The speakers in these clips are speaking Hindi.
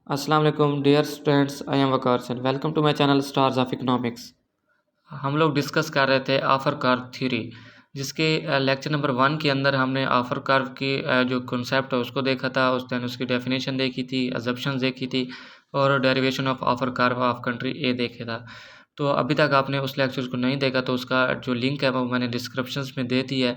अस्सलाम वालेकुम dear students, I am Waqar sir. Welcome to my channel stars of economics. हम लोग डिस्कस कर रहे थे ऑफर कर्व थ्योरी, जिसके लेक्चर नंबर 1 के अंदर हमने ऑफर कर्व की जो कॉन्सेप्ट है उसको देखा था। उस दिन उसकी डेफिनेशन देखी थी, अजम्पशंस देखी थी और derivation of offer curve of country A देखा था। तो अभी तक आपने उस लेक्चर को नहीं देखा तो उसका जो लिंक है वो मैंने डिस्क्रिप्शंस में दे दी है।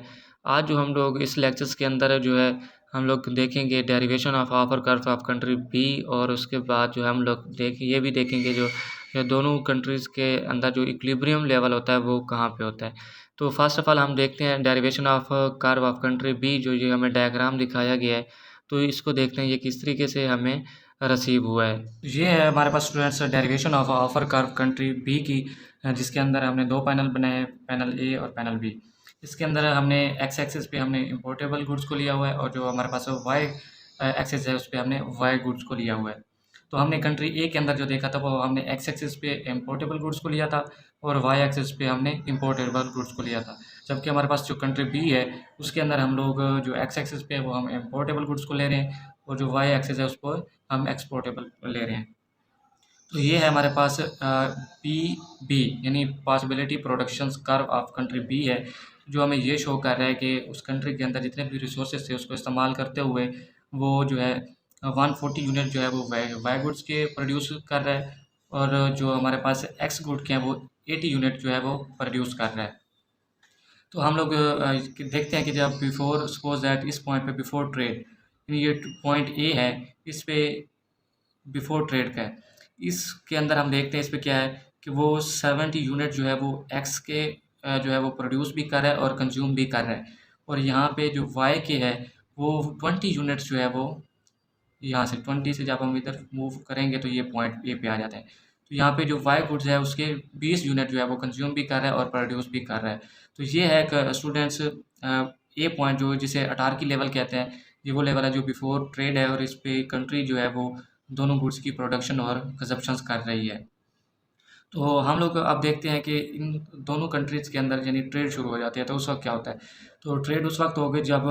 आज जो हम लोग इस लेक्चर्स के अंदर जो है हम लोग देखेंगे derivation of offer curve of country B, और उसके बाद जो हम लोग ये भी देखेंगे जो ये दोनों कंट्रीज़ के अंदर जो इक्विलिब्रियम लेवल होता है वो कहाँ पे होता है। तो फर्स्ट ऑफ ऑल हम देखते हैं derivation of curve of country B, जो ये हमें डायग्राम दिखाया गया है। तो इसको देखते हैं ये किस तरीके से हमें रिसीव हुआ है। ये है हमारे पास students derivation of offer curve country B की, जिसके अंदर हमने दो पैनल बनाए हैं, पैनल ए और पैनल बी। इसके अंदर हमने एक्स एक्सिस पे हमने इम्पोर्टेबल गुड्स को लिया हुआ है, और जो हमारे पास वाई एक्सिस है उस पर हमने वाई गुड्स को लिया हुआ है। तो हमने कंट्री ए के अंदर जो देखा था वो हमने एक्स एक्सिस पे इम्पोर्टेबल गुड्स को लिया था, और वाई एक्सिस पे हमने इम्पोर्टेबल गुड्स को लिया था। जबकि हमारे पास जो कंट्री बी है उसके अंदर हम लोग जो एक्स एक्सिस पे है वो हम इम्पोर्टेबल गुड्स को ले रहे हैं, और जो वाई एक्सिस है उस पर हम एक्सपोर्टेबल ले रहे हैं। तो ये है हमारे पास पी बी, यानी possibility productions curve of country B है, जो हमें ये शो कर रहा है कि उस कंट्री के अंदर जितने भी रिसोर्सेज थे उसको इस्तेमाल करते हुए वो जो है 140 यूनिट जो है वो वाई गुड्स के प्रोड्यूस कर रहा है, और जो हमारे पास एक्स गुड के हैं वो 80 यूनिट जो है वो प्रोड्यूस कर रहा है। तो हम लोग देखते हैं कि जब बिफोर सपोज दैट इस पॉइंट पे बिफोर ट्रेड, ये पॉइंट ए है, इस पे बिफोर ट्रेड का है। इसके अंदर हम देखते हैं इस पे क्या है कि वो 70 यूनिट जो है वो एक्स के जो है वो प्रोड्यूस भी कर रहा है और कंज्यूम भी कर रहा है, और यहाँ पे जो वाई के है वो 20 यूनिट्स जो है वो यहाँ से 20 से जब हम इधर मूव करेंगे तो ये पॉइंट ए पे आ जाता है। तो यहाँ पे जो वाई गुड्स है उसके 20 यूनिट जो है वो कंज्यूम भी कर रहा है और प्रोड्यूस भी कर रहा है। तो ये है स्टूडेंट्स ए पॉइंट, जो जिसे अटारकी लेवल कहते हैं। ये वो लेवल है जो बिफोर ट्रेड है, और इस पे कंट्री जो है वो दोनों गुड्स की प्रोडक्शन और कंजप्शंस कर रही है। तो हम लोग अब देखते हैं कि इन दोनों कंट्रीज़ के अंदर यानी ट्रेड शुरू हो जाती है, तो उस वक़्त क्या होता है? तो ट्रेड उस वक़्त होगी जब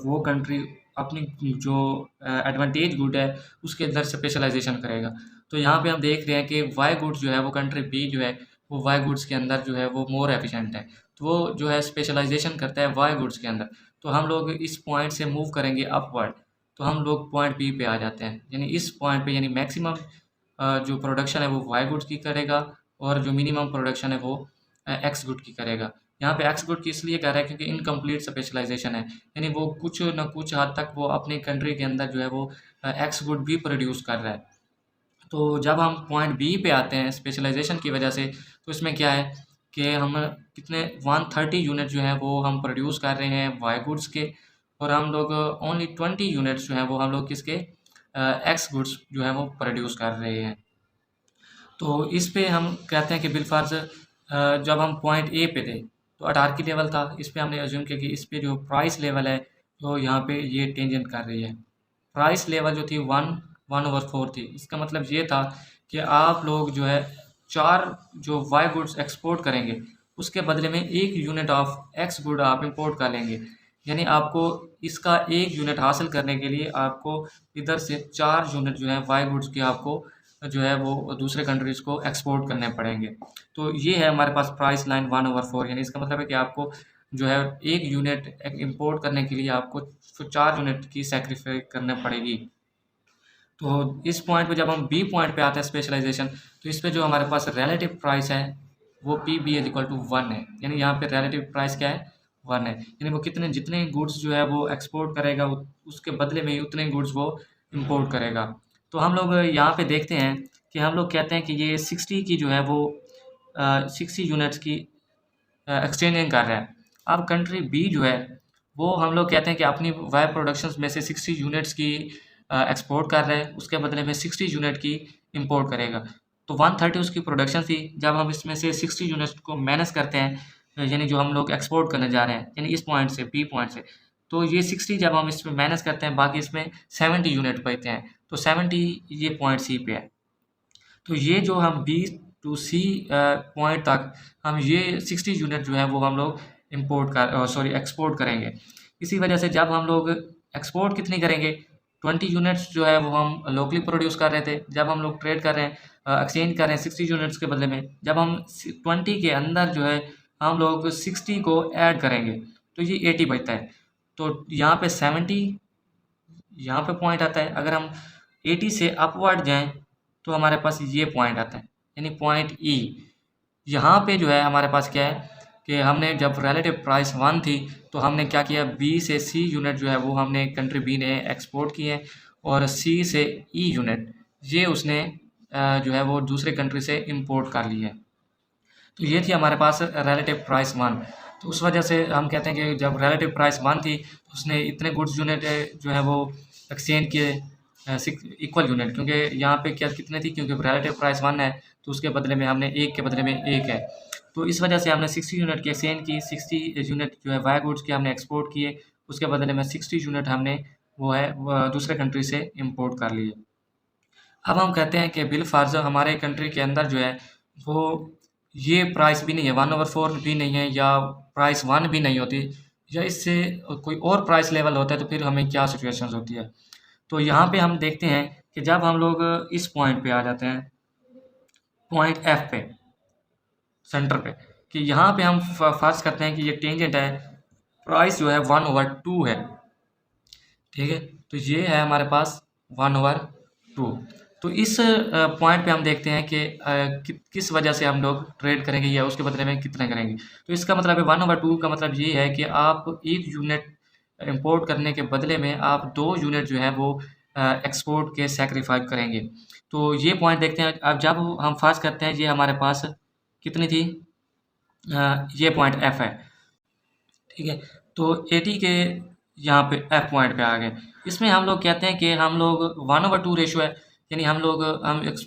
वो कंट्री अपनी जो एडवांटेज गुड है उसके अंदर स्पेशलाइज़ेशन करेगा। तो यहाँ पे हम देख रहे हैं कि वाई गुड्स जो है वो कंट्री बी जो है वो वाई गुड्स के अंदर जो है वो मोर एफिशिएंट है। तो वो जो है स्पेशलाइज़ेशन करता है वाई गुड्स के अंदर। तो हम लोग इस पॉइंट से मूव करेंगे अपवर्ड, तो हम लोग पॉइंट बी पे आ जाते हैं। यानी इस पॉइंट पे यानी मैक्सिमम जो प्रोडक्शन है वो वाई गुड्स की करेगा, और जो मिनिमम प्रोडक्शन है वो एक्स गुड की करेगा। यहाँ पे एक्स गुड की इसलिए कह रहा है क्योंकि इनकम्प्लीट स्पेशलाइजेशन है, यानी वो कुछ न कुछ हद तक वो अपने कंट्री के अंदर जो है वो एक्स गुड भी प्रोड्यूस कर रहा है। तो जब हम पॉइंट बी पे आते हैं स्पेशलाइजेशन की वजह से, तो इसमें क्या है कि हम कितने 130 यूनिट जो है वो हम प्रोड्यूस कर रहे हैं वाई गुड्स के, और हम लोग ओनली 20 यूनिट्स जो हैं वो हम लोग किसके एक्स गुड्स जो है वो प्रोड्यूस कर रहे हैं। तो इस पे हम कहते हैं कि बिलफ़र्ज़ जब हम पॉइंट ए पे थे तो अटारकी लेवल था, इस पे हमने अज्यूम किया कि इस पे जो प्राइस लेवल है तो यहाँ पे ये टेंजेंट कर रही है। प्राइस लेवल जो थी 1/4 थी। इसका मतलब ये था कि आप लोग जो है 4 जो वाई गुड्स एक्सपोर्ट करेंगे उसके बदले में 1 यूनिट ऑफ एक्स गुड आप इम्पोर्ट कर लेंगे। यानी आपको इसका 1 यूनिट हासिल करने के लिए आपको इधर से 4 यूनिट जो है वाई गुड्स के आपको जो है वो दूसरे कंट्रीज़ को एक्सपोर्ट करने पड़ेंगे। तो ये है हमारे पास प्राइस लाइन 1/4, यानी इसका मतलब है कि आपको जो है 1 यूनिट इम्पोर्ट करने के लिए आपको 4 यूनिट की सैक्रिफाइस करनी पड़ेगी। तो इस पॉइंट पे जब हम बी पॉइंट पे आते हैं स्पेशलाइजेशन, तो इस पे जो हमारे पास रिलेटिव प्राइस है वो P B is equal to 1 है। यानी यहाँ पे रिलेटिव प्राइस क्या है? 1 है। यानी वो जितने गुड्स जो है वो एक्सपोर्ट करेगा उसके बदले में ही उतने गुड्स वो इम्पोर्ट करेगा। तो हम लोग यहाँ पे देखते हैं कि हम लोग कहते हैं कि ये 60 की जो है वो 60 यूनिट्स की एक्सचेंजिंग कर रहा है। अब कंट्री बी जो है वो हम लोग कहते हैं कि अपनी वाई प्रोडक्शंस में से 60 यूनिट्स की एक्सपोर्ट कर रहा है, उसके बदले में 60 यूनिट की इंपोर्ट करेगा। तो 130 उसकी प्रोडक्शन थी। जब हम इसमें से 60 यूनिट्स को माइनस करते हैं, यानी जो हम लोग एक्सपोर्ट करने जा रहे हैं यानी इस पॉइंट से बी पॉइंट से, तो ये 60 जब हम इसमें माइनस करते हैं बाकी इसमें 70 यूनिट बचते हैं। तो 70 ये पॉइंट सी पे है। तो ये जो हम बी टू सी पॉइंट तक हम ये 60 यूनिट जो है वो हम लोग एक्सपोर्ट करेंगे। इसी वजह से जब हम लोग एक्सपोर्ट कितनी करेंगे 20 यूनिट्स जो है वो हम लोकली प्रोड्यूस कर रहे थे। जब हम लोग ट्रेड कर रहे हैं, एक्सचेंज कर रहे हैं 60 यूनिट्स के बदले में, जब हम 20 के अंदर जो है हम लोग 60 को ऐड करेंगे तो ये 80 बचता है। तो यहाँ पे 70 यहाँ पे पॉइंट आता है। अगर हम 80 से अपवर्ड जाएं तो हमारे पास ये पॉइंट आता है, यानी पॉइंट ई। यहाँ पे जो है हमारे पास क्या है कि हमने जब रिलेटिव प्राइस 1 थी तो हमने क्या किया, बी से सी यूनिट जो है वो हमने कंट्री बी ने एक्सपोर्ट किए, और सी से ई यूनिट ये उसने जो है वो दूसरे कंट्री से इंपोर्ट कर ली है। तो ये थी हमारे पास रिलेटिव प्राइस 1। तो उस वजह से हम कहते हैं कि जब रिलेटिव प्राइस 1 थी तो उसने इतने गुड्स यूनिट जो है वो एक्सचेंज किए इक्वल यूनिट, क्योंकि यहाँ पे क्या कितने थी, क्योंकि रिलेटिव प्राइस 1 है तो उसके बदले में हमने एक के बदले में एक है, तो इस वजह से हमने 60 यूनिट की एक्सचेंज की। 60 यूनिट जो है वाई गुड्स के हमने एक्सपोर्ट किए, उसके बदले में 60 यूनिट हमने वो है दूसरे कंट्री से इम्पोर्ट कर लिए। अब हम कहते हैं कि बिल फर्ज हमारे कंट्री के अंदर जो है वो ये प्राइस भी नहीं है, 1/4 भी नहीं है, या प्राइस 1 भी नहीं होती, या इससे कोई और प्राइस लेवल होता है, तो फिर हमें क्या सिचुएशंस होती है। तो यहाँ पे हम देखते हैं कि जब हम लोग इस पॉइंट पे आ जाते हैं, पॉइंट एफ पे, सेंटर पे, कि यहाँ पे हम फर्ज करते हैं कि ये टेंजेंट है, प्राइस जो है 1/2 है, ठीक है। तो ये है हमारे पास 1/2। तो इस पॉइंट पे हम देखते हैं कि किस वजह से हम लोग ट्रेड करेंगे या उसके बदले में कितना करेंगे। तो इसका मतलब है 1/2 का मतलब ये है कि आप एक यूनिट इंपोर्ट करने के बदले में आप 2 यूनिट जो है वो एक्सपोर्ट के सेक्रीफाइस करेंगे। तो ये पॉइंट देखते हैं। अब जब हम फर्ज करते हैं, ये हमारे पास कितनी थी, ये पॉइंट एफ है, ठीक है। तो 80 के यहाँ पे एफ पॉइंट पे आ गए। इसमें हम लोग कहते हैं कि हम लोग 1/2 रेशो है, यानी हम लोग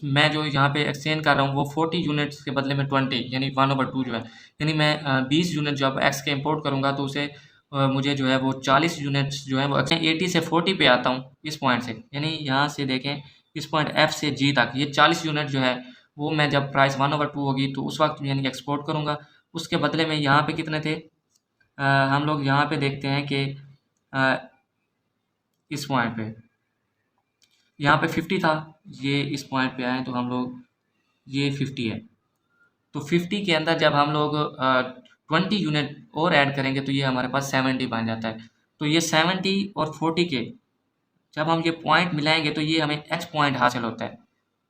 मैं जो यहाँ पे एक्सचेंज कर रहा हूँ वो 40 यूनिट्स के बदले में 20, यानी 1/2 जो है, यानी मैं 20 यूनिट जब एक्स के इम्पोर्ट करूँगा तो उसे मुझे जो है वो 40 यूनिट्स जो है वो 80 से 40 पे आता हूँ इस पॉइंट से, यानी यहाँ से देखें इस पॉइंट एफ से जी तक ये 40 यूनिट जो है वो मैं जब प्राइस 1/2 होगी तो उस वक्त यानी एक्सपोर्ट करूँगा। उसके बदले में यहाँ पे कितने थे, हम लोग यहाँ पे देखते हैं कि इस पॉइंट पे यहाँ पे 50 था, ये इस पॉइंट पे आए तो हम लोग ये 50 है। तो 50 के अंदर जब हम लोग 20 यूनिट और ऐड करेंगे तो ये हमारे पास 70 बन जाता है। तो ये 70 और 40 के जब हम ये पॉइंट मिलाएंगे तो ये हमें एच पॉइंट हासिल होता है।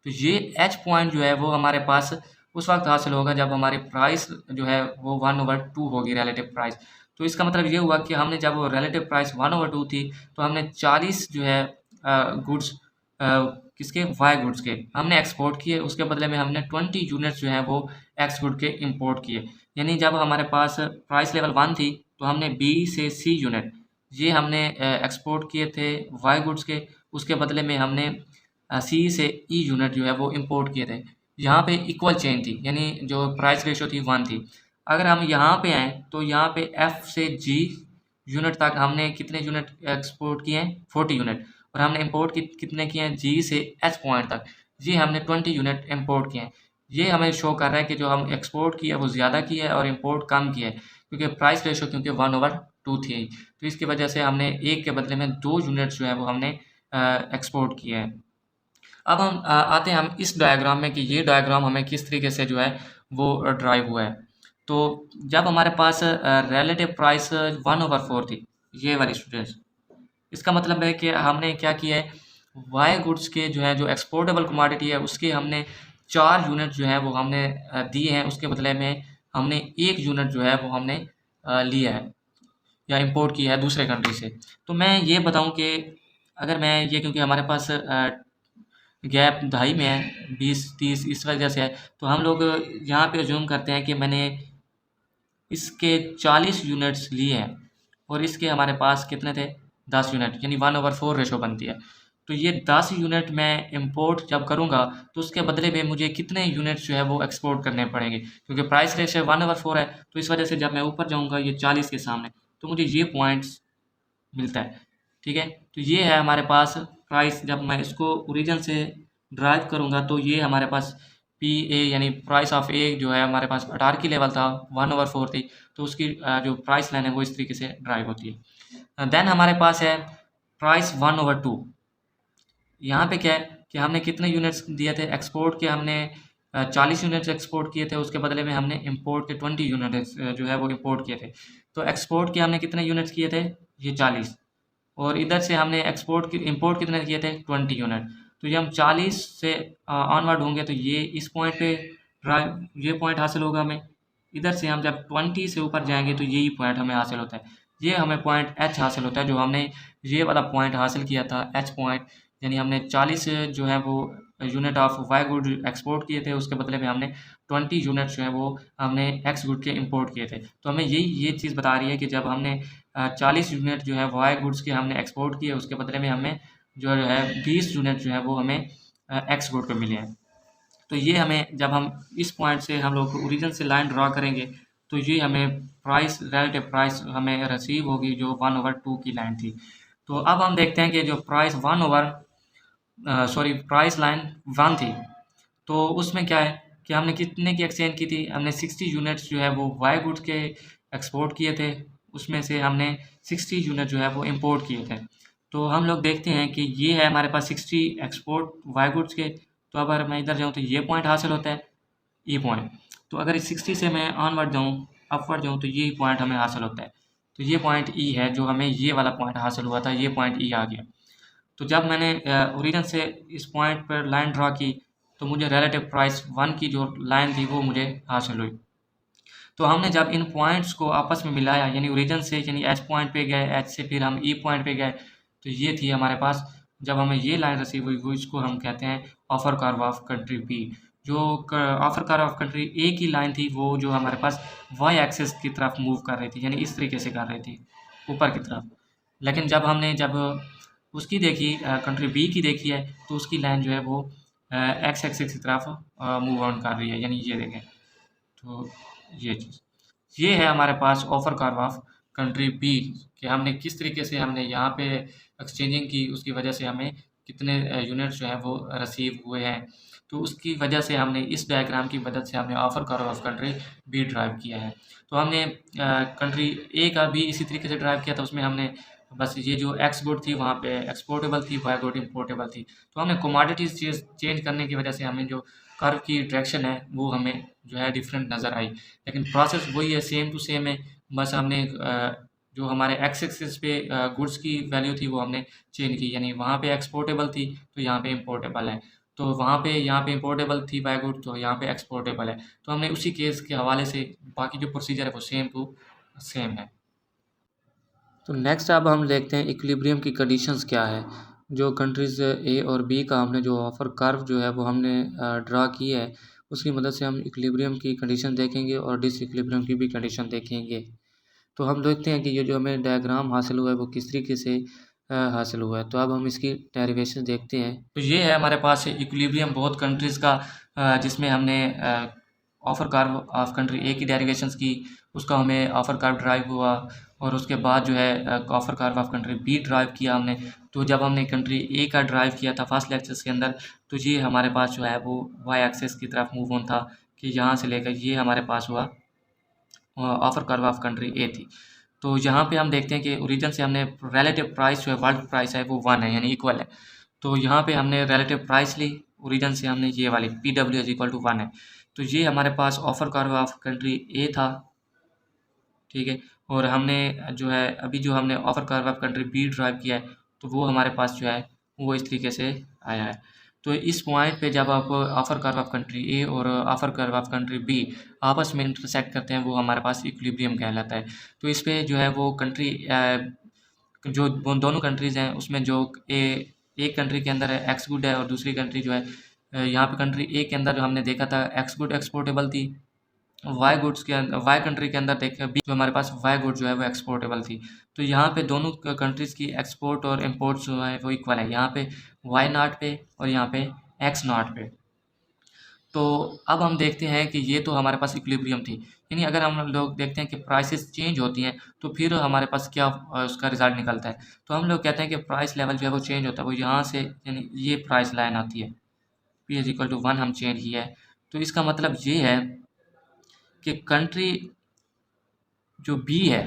तो ये एच पॉइंट जो है वो हमारे पास उस वक्त हासिल होगा जब हमारी प्राइस जो है वो 1/2 होगी, रिलेटिव प्राइस। तो इसका मतलब ये हुआ कि हमने जब वो रिलेटिव प्राइस 1/2 थी तो हमने 40 जो है गुड्स किसके, वाई गुड्स के हमने एक्सपोर्ट किए, उसके बदले में हमने 20 यूनिट्स जो है वो एक्स गुड के इंपोर्ट किए। यानी जब हमारे पास प्राइस लेवल 1 थी तो हमने बी से सी यूनिट ये हमने एक्सपोर्ट किए थे वाई गुड्स के, उसके बदले में हमने सी से ई यूनिट जो है वो इंपोर्ट किए थे। यहाँ पे इक्वल चेंज थी, यानी जो प्राइस रेशो थी 1 थी। अगर हम यहाँ पे आएँ तो यहाँ पे एफ से जी यूनिट तक हमने कितने यूनिट एक्सपोर्ट किए हैं, 40 यूनिट, और हमने इंपोर्ट कितने किए हैं, जी से एच पॉइंट तक ये हमने 20 यूनिट इंपोर्ट किए हैं। ये हमें शो कर रहा है कि जो हम एक्सपोर्ट किया वो ज़्यादा किया है और इंपोर्ट कम किया है, क्योंकि प्राइस रेशो क्योंकि 1/2 थी, तो इसकी वजह से हमने एक के बदले में 2 यूनिट्स जो है वो हमने एक्सपोर्ट किए हैं। अब हम आते हैं हम इस डायग्राम में कि ये डायग्राम हमें किस तरीके से जो है वो ड्राइव हुआ है। तो जब हमारे पास रिलेटिव प्राइस 1/4 थी, ये वाली स्टूडेंट्स, इसका मतलब है कि हमने क्या किया है, वाई गुड्स के जो है जो एक्सपोर्टेबल कमोडिटी है उसके हमने 4 यूनिट जो है वो हमने दिए हैं, उसके बदले में हमने 1 यूनिट जो है वो हमने लिया है या इंपोर्ट किया है दूसरे कंट्री से। तो मैं ये बताऊं कि अगर मैं ये, क्योंकि हमारे पास गैप 2.5 में है, 20-30 इस वजह से है, तो हम लोग यहाँ पे अज्यूम करते हैं कि मैंने इसके 40 यूनिट्स लिए हैं और इसके हमारे पास कितने थे, 10 यूनिट, यानी 1/4 रेशो बनती है। तो ये 10 यूनिट मैं इंपोर्ट जब करूँगा तो उसके बदले में मुझे कितने यूनिट्स जो है वो एक्सपोर्ट करने पड़ेंगे, क्योंकि प्राइस रेशो 1/4 है, तो इस वजह से जब मैं ऊपर जाऊँगा ये 40 के सामने तो मुझे ये पॉइंट्स मिलता है, ठीक है। तो ये है हमारे पास प्राइस, जब मैं इसको ओरिजिन से ड्राइव करूँगा तो ये हमारे पास पी ए यानी प्राइस ऑफ ए जो है हमारे पास 18 की लेवल था, 1/4 थी, तो उसकी जो प्राइस लाइन है वो इस तरीके से ड्राइव होती है। देन हमारे पास है प्राइस 1/2, यहाँ पे क्या है कि हमने कितने यूनिट्स दिए थे एक्सपोर्ट के, हमने 40 यूनिट्स एक्सपोर्ट किए थे, उसके बदले में हमने इंपोर्ट के 20 यूनिट्स जो है वो इंपोर्ट किए थे। तो एक्सपोर्ट के हमने कितने यूनिट्स किए थे, ये 40, और इधर से हमने एक्सपोर्ट की इंपोर्ट कितने किए थे, 20 यूनिट। तो ये हम 40 से ऑनवर्ड होंगे तो ये इस पॉइंट पे ये पॉइंट हासिल होगा हमें। इधर से हम जब 20 से ऊपर जाएंगे तो यही पॉइंट हमें हासिल होता है, ये हमें पॉइंट एच हासिल होता है, जो हमने ये वाला पॉइंट हासिल किया था एच पॉइंट। यानी हमने 40 जो है वो unit of Y good export किए थे, उसके बदले में हमने 20 यूनिट जो है वो हमने एक्स गुड के इंपोर्ट किए थे। तो हमें ये चीज़ बता रही है कि जब हमने 40 यूनिट जो है वाई गुड्स के हमने एक्सपोर्ट किए, उसके बदले में हमें जो है 20 यूनिट जो है वो हमें एक्स गुड के मिले हैं। तो ये हमें जब हम इस पॉइंट से हम लोग ओरिजिन से लाइन ड्रा करेंगे तो ये हमें प्राइस, रिलेटिव प्राइस हमें रिसीव होगी जो 1/2 की लाइन थी। तो अब हम देखते हैं कि जो प्राइस प्राइस लाइन 1 थी, तो उसमें क्या है कि हमने कितने की एक्सचेंज की थी, हमने 60 यूनिट्स जो है वो वाई गुड्स के एक्सपोर्ट किए थे, उसमें से हमने 60 यूनिट जो है वो इंपोर्ट किए थे। तो हम लोग देखते हैं कि ये है हमारे पास 60 एक्सपोर्ट वाई गुड्स के। तो अगर मैं इधर जाऊँ तो ये पॉइंट हासिल होता है, ई पॉइंट। तो अगर इस 60 से मैं ऑनवर्ड जाऊँ, अपवर्ड जाऊँ, तो ये पॉइंट हमें हासिल होता है। तो ये पॉइंट ई है, जो हमें ये वाला पॉइंट हासिल हुआ था, ये पॉइंट ई आ गया। तो जब मैंने ओरिजिन से इस पॉइंट पर लाइन ड्रा की तो मुझे रिलेटिव प्राइस 1 की जो लाइन थी वो मुझे हासिल हुई। तो हमने जब इन पॉइंट्स को आपस में मिलाया, यानी ओरिजिन से यानी एच पॉइंट पे गए, एच से फिर हम ई पॉइंट पे गए, तो ये थी हमारे पास, जब हमें ये लाइन रिसीव हुई वो इसको हम कहते हैं offer curve of country B. जो offer curve of country A की लाइन थी वो जो हमारे पास वाई एक्सिस की तरफ मूव कर रही थी, यानी इस तरीके से कर रही थी ऊपर की तरफ। लेकिन जब उसकी देखी, कंट्री बी की देखी है, तो उसकी लाइन जो है वो एक्स एक्सिस की तरफ मूव ऑन कर रही है, यानी ये देखें। तो ये चीज़, ये है हमारे पास offer curve of country B, कि हमने किस तरीके से हमने यहाँ पे एक्सचेंजिंग की, उसकी वजह से हमें कितने यूनिट्स जो हैं वो रिसीव हुए हैं। तो उसकी वजह से हमने इस डायग्राम की मदद से हमने offer curve of country B derive किया है। तो हमने कंट्री ए का भी इसी तरीके से ड्राइव किया था, उसमें हमने बस ये जो एक्स गुड थी वहाँ पे एक्सपोर्टेबल थी, वाई गुड इम्पोर्टेबल थी। तो हमने कमोडिटीज़ चीज़ चेंज करने की वजह से हमें जो कर्व की डायरेक्शन है वो हमें जो है डिफरेंट नज़र आई, लेकिन प्रोसेस वही है, सेम टू सेम है। बस हमने जो हमारे एक्स एक्सिस पे गुड्स की वैल्यू थी वो हमने चेंज की, यानी वहाँ पे एक्सपोर्टेबल थी तो यहाँ पे इम्पोर्टेबल है, तो वहाँ पे यहाँ पे इम्पोर्टेबल थी बाय गुड तो यहाँ पे एक्सपोर्टेबल है। तो हमने उसी केस के हवाले से बाकी जो प्रोसीजर है वो सेम टू सेम है। तो नेक्स्ट अब हम देखते हैं इक्विलिब्रियम की कंडीशंस क्या है। जो कंट्रीज़ ए और बी का हमने जो ऑफर कर्व जो है वो हमने ड्रा की है, उसकी मदद से हम इक्विलिब्रियम की कंडीशन देखेंगे और डिसइक्विलिब्रियम की भी कंडीशन देखेंगे। तो हम देखते हैं कि ये जो हमें डायग्राम हासिल हुआ है वो किस तरीके से हासिल हुआ है। तो अब हम इसकी डेरिवेशन देखते हैं। तो ये है हमारे पास इक्विलिब्रियम बहुत कंट्रीज़ का, जिसमें हमने offer curve of country A की डेरिवेशंस की, उसका हमें ऑफर कर्व ड्राइव हुआ, और उसके बाद जो है offer curve of country B derive किया हमने। तो जब हमने कंट्री ए का ड्राइव किया था फर्स्ट लेक्चर्स के अंदर, तो ये हमारे पास जो है वो वाई एक्सिस की तरफ मूव ऑन था, कि यहाँ से लेकर ये हमारे पास हुआ ऑफर कर्व ऑफ कंट्री ए थी। तो यहाँ पे हम देखते हैं कि ओरिजिन से हमने रिलेटिव प्राइस जो है वर्ल्ड प्राइस है वो 1 है, यानी इक्वल है। तो यहाँ पे हमने रिलेटिव प्राइस ली, ओरिजिन से हमने ये वाली P W is equal to 1 है। तो ये हमारे पास offer curve of country A था, ठीक है। और हमने जो है अभी जो हमने offer curve of country B derive किया है, तो वो हमारे पास जो है वो इस तरीके से आया है। तो इस पॉइंट पे जब आप offer curve of country A और offer curve of country B आपस में इंटरसेक्ट करते हैं, वो हमारे पास इक्विलिब्रियम कहलाता है। तो इस पे जो है वो कंट्री जो वो दोनों कंट्रीज़ हैं उसमें जो एक कंट्री के अंदर है एक्स गुड है, और दूसरी कंट्री जो है यहाँ पे कंट्री ए के अंदर जो हमने देखा था एक्स गुड एक्सपोर्टेबल थी, वाई गुड्स के अंदर वाई कंट्री के अंदर देखें बी जो हमारे पास वाई गुड जो है वो एक्सपोर्टेबल थी। तो यहाँ पे दोनों कंट्रीज़ की एक्सपोर्ट और इम्पोर्ट जो है वो इक्वल है, यहाँ पे वाई नॉट पे और यहाँ पे एक्स नॉट पे। तो अब हम देखते हैं कि ये तो हमारे पास इक्विलिब्रियम थी, यानी अगर हम लोग देखते हैं कि प्राइसेस चेंज होती हैं तो फिर हमारे पास क्या उसका रिजल्ट निकलता है। तो हम लोग कहते हैं कि प्राइस लेवल जो है वो चेंज होता है, वो यहाँ से यानी ये प्राइस लाइन आती है, पी इज इक्वल टू 1 हम चेंज किया है। तो इसका मतलब ये है कि कंट्री जो बी है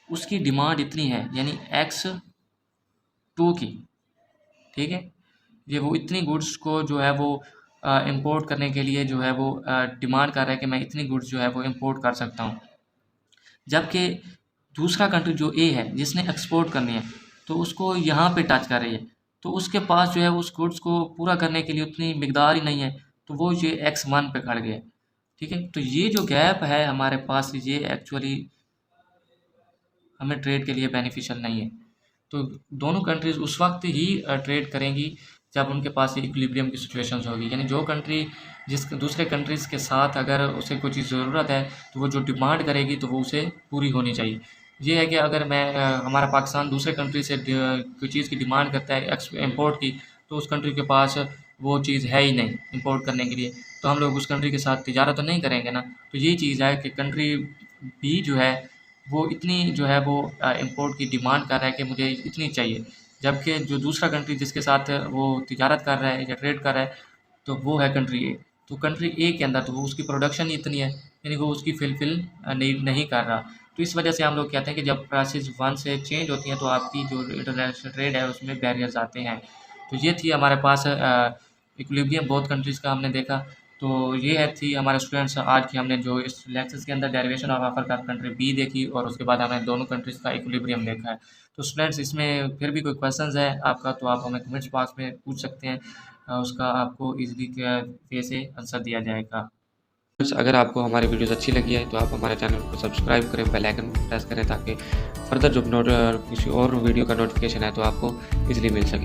उसकी डिमांड इतनी है, यानी X2 की, ठीक है। ये वो इतनी गुड्स को जो है वो इंपोर्ट करने के लिए जो है वो डिमांड कर रहा है कि मैं इतनी गुड्स जो है वो इंपोर्ट कर सकता हूँ। जबकि दूसरा कंट्री जो ए है जिसने एक्सपोर्ट करनी है, तो उसको यहाँ पे टच कर रही है, तो उसके पास जो है उस गुड्स को पूरा करने के लिए उतनी मिकदार ही नहीं है, तो वो ये X1 पे खड़ गया। ठीक है, तो ये जो गैप है हमारे पास, ये एक्चुअली हमें ट्रेड के लिए बेनिफिशियल नहीं है। तो दोनों कंट्रीज़ उस वक्त ही ट्रेड करेंगी जब उनके पास इक्विलिब्रियम की सिचुएशंस होगी, यानी जो कंट्री जिस दूसरे कंट्रीज़ के साथ अगर उसे कोई चीज़ ज़रूरत है, तो वो जो डिमांड करेगी तो वो उसे पूरी होनी चाहिए। ये है कि अगर हमारा पाकिस्तान दूसरे कंट्री से कोई चीज़ की डिमांड करता है इम्पोर्ट की, तो उस कंट्री के पास वो चीज़ है ही नहीं इम्पोर्ट करने के लिए, तो हम लोग उस कंट्री के साथ तिजारत तो नहीं करेंगे ना। तो यही चीज़ है कि कंट्री बी जो है वो इतनी जो है वो इम्पोर्ट की डिमांड कर रहा है कि मुझे इतनी चाहिए, जबकि जो दूसरा कंट्री जिसके साथ वो तिजारत कर रहा है या ट्रेड कर रहा है, तो वो है कंट्री ए। तो कंट्री ए के अंदर तो वो उसकी प्रोडक्शन ही इतनी है, यानी वो उसकी फिलफिल नहीं कर रहा। तो इस वजह से हम लोग कहते हैं कि जब प्राइसेस 1 से चेंज होती हैं, तो आपकी जो इंटरनेशनल ट्रेड है उसमें बैरियर्स आते हैं। तो ये थी हमारे पास इक्विलिब्रियम बहुत कंट्रीज़ का हमने देखा। तो ये है थी हमारे स्टूडेंट्स आज की हमने जो इस लेक्चर्स के अंदर डेरिवेशन ऑफ ऑफर का कंट्री बी देखी, और उसके बाद हमने दोनों कंट्रीज़ का इक्विलिब्रियम देखा है। तो स्टूडेंट्स, इसमें फिर भी कोई क्वेश्चंस है आपका तो आप हमें कमेंट्स बॉक्स में पूछ सकते हैं। उसका आपको ईज़िली वे से आंसर दिया जाएगा। फ्रेंड्स, अगर आपको हमारी वीडियोस अच्छी लगी है तो आप हमारे चैनल को सब्सक्राइब करें, बेल आइकन प्रेस करें, ताकि फर्दर जो किसी और वीडियो का नोटिफिकेशन है तो आपको ईज़िली मिल सके।